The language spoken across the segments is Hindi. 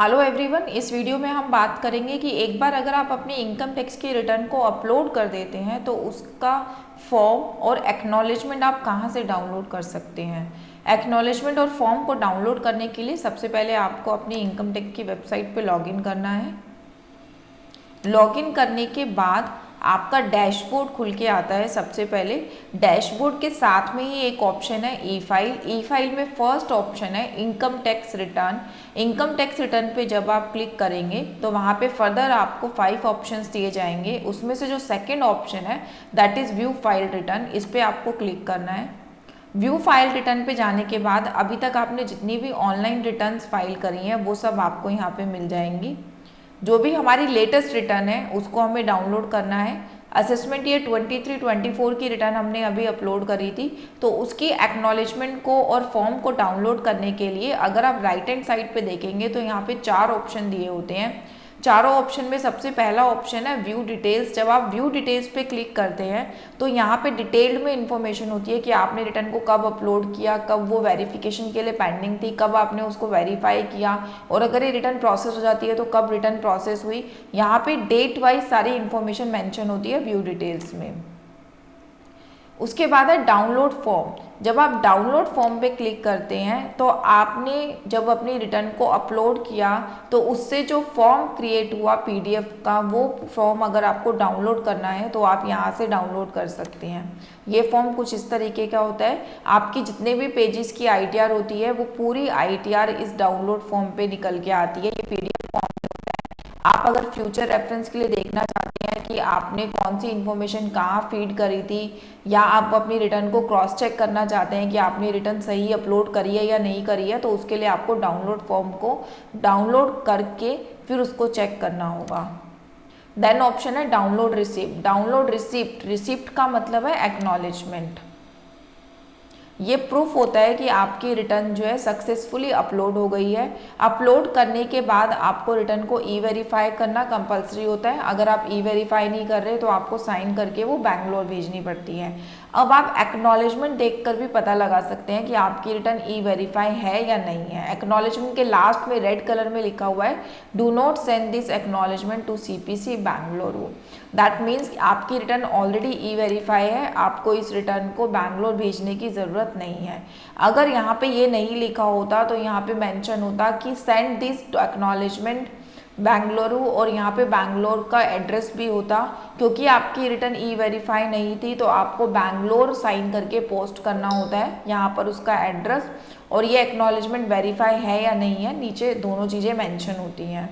हेलो एवरीवन, इस वीडियो में हम बात करेंगे कि एक बार अगर आप अपनी इनकम टैक्स की रिटर्न को अपलोड कर देते हैं तो उसका फॉर्म और एक्नॉलेजमेंट आप कहां से डाउनलोड कर सकते हैं। एक्नॉलेजमेंट और फॉर्म को डाउनलोड करने के लिए सबसे पहले आपको अपनी इनकम टैक्स की वेबसाइट पे लॉगिन करना है। लॉगिन करने के बाद आपका डैशबोर्ड खुल के आता है। सबसे पहले डैशबोर्ड के साथ में ही एक ऑप्शन है ई फाइल। ई फाइल में फर्स्ट ऑप्शन है income tax return. Income tax return पे जब आप क्लिक करेंगे तो वहाँ पे फर्दर आपको 5 ऑप्शंस दिए जाएंगे। उसमें से जो सेकंड ऑप्शन है that is view file return, इस पर आपको क्लिक करना है। व्यू फाइल रिटर्न पे जाने के बाद अभी तक आपने जितनी भी ऑनलाइन रिटर्न्स फाइल करी हैं वो सब आपको यहाँ पे मिल जाएंगी। जो भी हमारी लेटेस्ट रिटर्न है उसको हमें डाउनलोड करना है। असेसमेंट ईयर 23-24 की रिटर्न हमने अभी अपलोड करी थी, तो उसकी एक्नॉलेजमेंट को और फॉर्म को डाउनलोड करने के लिए अगर आप राइट हैंड साइड पे देखेंगे तो यहाँ पे 4 ऑप्शन दिए होते हैं। चारों ऑप्शन में सबसे पहला ऑप्शन है व्यू डिटेल्स। जब आप व्यू डिटेल्स पे क्लिक करते हैं तो यहाँ पे डिटेल्ड में इंफॉर्मेशन होती है कि आपने रिटर्न को कब अपलोड किया, कब वो वेरिफिकेशन के लिए पेंडिंग थी, कब आपने उसको वेरीफाई किया, और अगर ये रिटर्न प्रोसेस हो जाती है तो कब रिटर्न प्रोसेस हुई। यहाँ पे डेट वाइज सारी इंफॉर्मेशन मेंशन होती है व्यू डिटेल्स में। उसके बाद है डाउनलोड फॉर्म। जब आप डाउनलोड फॉर्म पे क्लिक करते हैं तो आपने जब अपनी रिटर्न को अपलोड किया तो उससे जो फॉर्म क्रिएट हुआ पीडीएफ का, वो फॉर्म अगर आपको डाउनलोड करना है तो आप यहाँ से डाउनलोड कर सकते हैं। ये फॉर्म कुछ इस तरीके का होता है। आपकी जितने भी पेजेस की आईटीआर होती है वो पूरी आईटीआर इस डाउनलोड फॉर्म पे निकल के आती है। ये पीडीएफ फॉर्म आप अगर फ्यूचर रेफरेंस के लिए देखना चाहते हैं कि आपने कौन सी इन्फॉर्मेशन कहाँ फीड करी थी, या आप अपनी रिटर्न को क्रॉस चेक करना चाहते हैं कि आपने रिटर्न सही अपलोड करी है या नहीं करी है, तो उसके लिए आपको डाउनलोड फॉर्म को डाउनलोड करके फिर उसको चेक करना होगा। देन ऑप्शन है download receipt. Download receipt, receipt का मतलब है एक्नॉलेजमेंट। ये प्रूफ होता है कि आपकी रिटर्न जो है सक्सेसफुली अपलोड हो गई है। अपलोड करने के बाद आपको रिटर्न को ई वेरीफाई करना कंपलसरी होता है। अगर आप ई वेरीफाई नहीं कर रहे तो आपको साइन करके वो बैंगलोर भेजनी पड़ती है। अब आप एक्नॉलेजमेंट देखकर भी पता लगा सकते हैं कि आपकी रिटर्न ई वेरीफाई है या नहीं है। एक्नॉलेजमेंट के लास्ट में रेड कलर में लिखा हुआ है do not send this acknowledgement to CPC Bangalore. That means आपकी रिटर्न ऑलरेडी ई वेरीफाई है, आपको इस रिटर्न को बैंगलोर भेजने की ज़रूरत नहीं है। अगर यहाँ पे ये नहीं लिखा होता तो यहाँ पे मेंशन होता कि सेंड दिस एक्नॉलेजमेंट बेंगलुरु, और यहाँ पे बैंगलोर का एड्रेस भी होता। क्योंकि आपकी रिटर्न ई वेरीफाई नहीं थी तो आपको बैंगलोर साइन करके पोस्ट करना होता है यहाँ पर उसका एड्रेस, और ये एक्नॉलेजमेंट वेरीफाई है या नहीं है नीचे दोनों चीज़ें मेंशन होती हैं।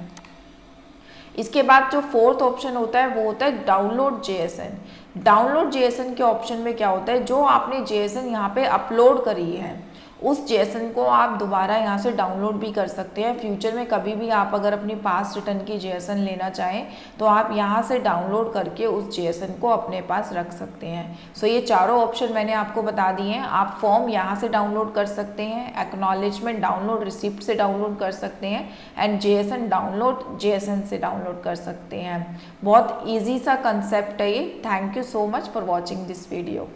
इसके बाद जो फोर्थ ऑप्शन होता है वो होता है डाउनलोड जेएसएन। डाउनलोड जेएसएन के ऑप्शन में क्या होता है, जो आपने जेएसएन यहाँ पे अपलोड करी है उस जेएसएन को आप दोबारा यहाँ से डाउनलोड भी कर सकते हैं। फ्यूचर में कभी भी आप अगर अपनी पास रिटर्न की जेएसएन लेना चाहें तो आप यहाँ से डाउनलोड करके उस जेएसएन को अपने पास रख सकते हैं। सो ये चारों ऑप्शन मैंने आपको बता दिए हैं। आप फॉर्म यहाँ से डाउनलोड कर सकते हैं, एक्नॉलेजमेंट डाउनलोड रिसिप्ट से डाउनलोड कर सकते हैं, एंड जेएसएन डाउनलोड जेएसएन से डाउनलोड कर सकते हैं। बहुत ईजी सा कंसेप्ट है ये। Thank you so much for watching this video.